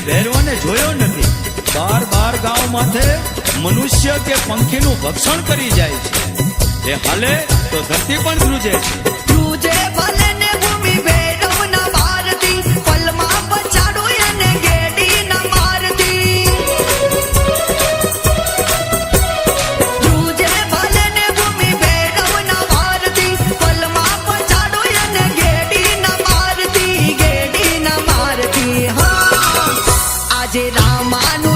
ભૈરવાને જોયો નથી. 12 ગાંવ માથે મનુષ્ય કે પંખીનું ભક્ષણ કરી જાય છે. એ હાલે તો ધરતી પણ ધ્રુજે છે. ધ્રુજે ભલે ને ભૂમિ ભૈરવ ના ભારતી, પલમાં પછાડો એને ગેડી ના મારતી. ધ્રુજે ભલે ને ભૂમિ ભૈરવ ના ભારતી, પલમાં પછાડો એને ગેડી ના મારતી, ગેડી ના મારતી. હા આજે રામાનું